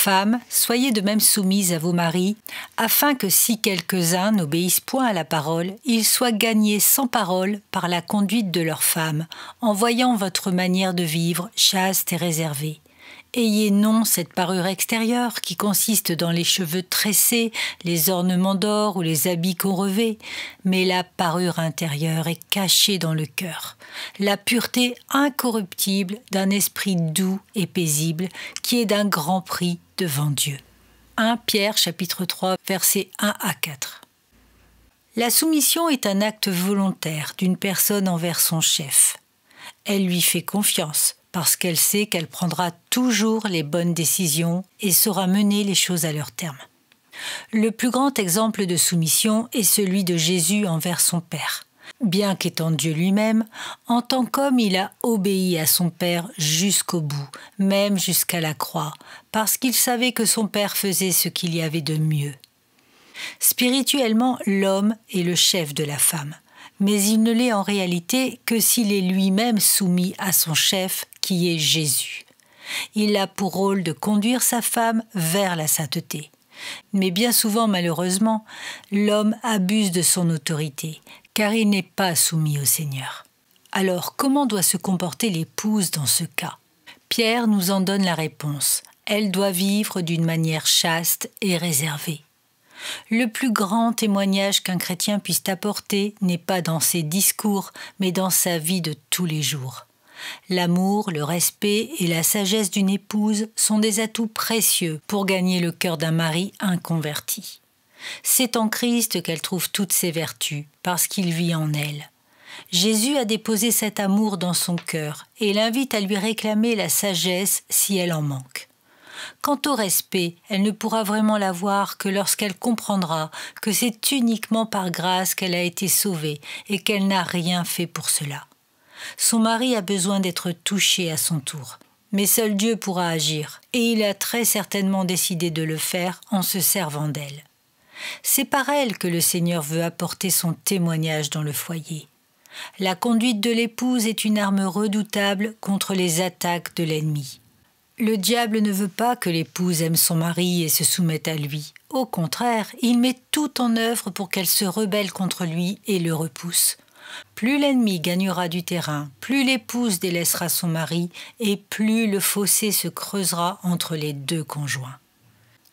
Femmes, soyez de même soumises à vos maris, afin que si quelques-uns n'obéissent point à la parole, ils soient gagnés sans parole par la conduite de leurs femmes, en voyant votre manière de vivre chaste et réservée. Ayez non cette parure extérieure qui consiste dans les cheveux tressés, les ornements d'or ou les habits qu'on revêt, mais la parure intérieure est cachée dans le cœur, la pureté incorruptible d'un esprit doux et paisible qui est d'un grand prix devant Dieu. 1 Pierre chapitre 3 versets 1 à 4. La soumission est un acte volontaire d'une personne envers son chef. Elle lui fait confiance, parce qu'elle sait qu'elle prendra toujours les bonnes décisions et saura mener les choses à leur terme. Le plus grand exemple de soumission est celui de Jésus envers son Père. Bien qu'étant Dieu lui-même, en tant qu'homme, il a obéi à son Père jusqu'au bout, même jusqu'à la croix, parce qu'il savait que son Père faisait ce qu'il y avait de mieux. Spirituellement, l'homme est le chef de la femme, mais il ne l'est en réalité que s'il est lui-même soumis à son chef, qui est Jésus. Il a pour rôle de conduire sa femme vers la sainteté. Mais bien souvent, malheureusement, l'homme abuse de son autorité, car il n'est pas soumis au Seigneur. Alors, comment doit se comporter l'épouse dans ce cas? Pierre nous en donne la réponse. Elle doit vivre d'une manière chaste et réservée. Le plus grand témoignage qu'un chrétien puisse apporter n'est pas dans ses discours, mais dans sa vie de tous les jours. L'amour, le respect et la sagesse d'une épouse sont des atouts précieux pour gagner le cœur d'un mari inconverti. C'est en Christ qu'elle trouve toutes ses vertus, parce qu'il vit en elle. Jésus a déposé cet amour dans son cœur et l'invite à lui réclamer la sagesse si elle en manque. Quant au respect, elle ne pourra vraiment l'avoir que lorsqu'elle comprendra que c'est uniquement par grâce qu'elle a été sauvée et qu'elle n'a rien fait pour cela. Son mari a besoin d'être touché à son tour, mais seul Dieu pourra agir, et il a très certainement décidé de le faire en se servant d'elle. C'est par elle que le Seigneur veut apporter son témoignage dans le foyer. La conduite de l'épouse est une arme redoutable contre les attaques de l'ennemi. Le diable ne veut pas que l'épouse aime son mari et se soumette à lui. Au contraire, il met tout en œuvre pour qu'elle se rebelle contre lui et le repousse. Plus l'ennemi gagnera du terrain, plus l'épouse délaissera son mari et plus le fossé se creusera entre les deux conjoints.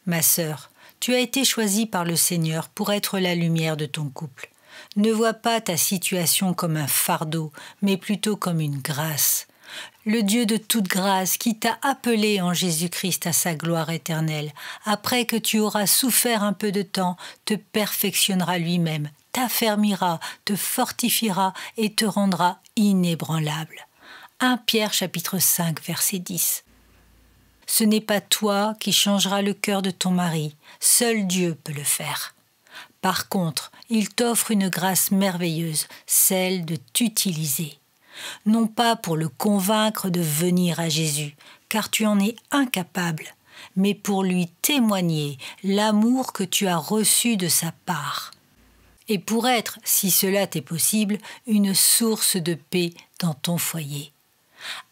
Ma sœur, tu as été choisie par le Seigneur pour être la lumière de ton couple. Ne vois pas ta situation comme un fardeau, mais plutôt comme une grâce. Le Dieu de toute grâce qui t'a appelé en Jésus-Christ à sa gloire éternelle, après que tu auras souffert un peu de temps, te perfectionnera lui-même, t'affermira, te fortifiera et te rendra inébranlable. 1 Pierre chapitre 5 verset 10. Ce n'est pas toi qui changeras le cœur de ton mari, seul Dieu peut le faire. Par contre, il t'offre une grâce merveilleuse, celle de t'utiliser. Non pas pour le convaincre de venir à Jésus, car tu en es incapable, mais pour lui témoigner l'amour que tu as reçu de sa part. Et pour être, si cela t'est possible, une source de paix dans ton foyer.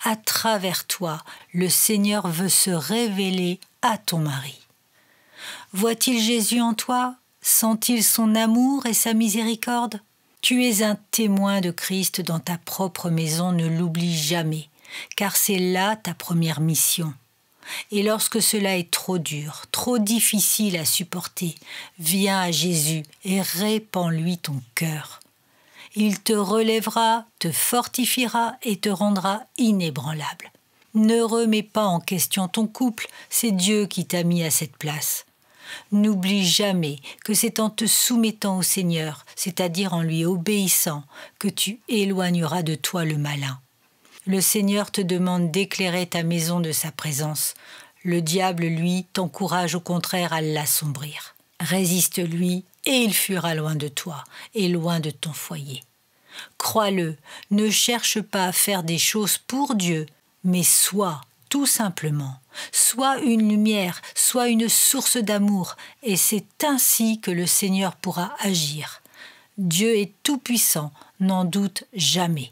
À travers toi, le Seigneur veut se révéler à ton mari. Voit-il Jésus en toi? Sent-il son amour et sa miséricorde? Tu es un témoin de Christ dans ta propre maison, ne l'oublie jamais, car c'est là ta première mission. Et lorsque cela est trop dur, trop difficile à supporter, viens à Jésus et répands-lui ton cœur. Il te relèvera, te fortifiera et te rendra inébranlable. Ne remets pas en question ton couple, c'est Dieu qui t'a mis à cette place. N'oublie jamais que c'est en te soumettant au Seigneur, c'est-à-dire en lui obéissant, que tu éloigneras de toi le malin. Le Seigneur te demande d'éclairer ta maison de sa présence. Le diable, lui, t'encourage au contraire à l'assombrir. Résiste-lui et il fuira loin de toi et loin de ton foyer. Crois-le, ne cherche pas à faire des choses pour Dieu, mais sois, tout simplement, sois une lumière, sois une source d'amour, et c'est ainsi que le Seigneur pourra agir. Dieu est tout-puissant, n'en doute jamais.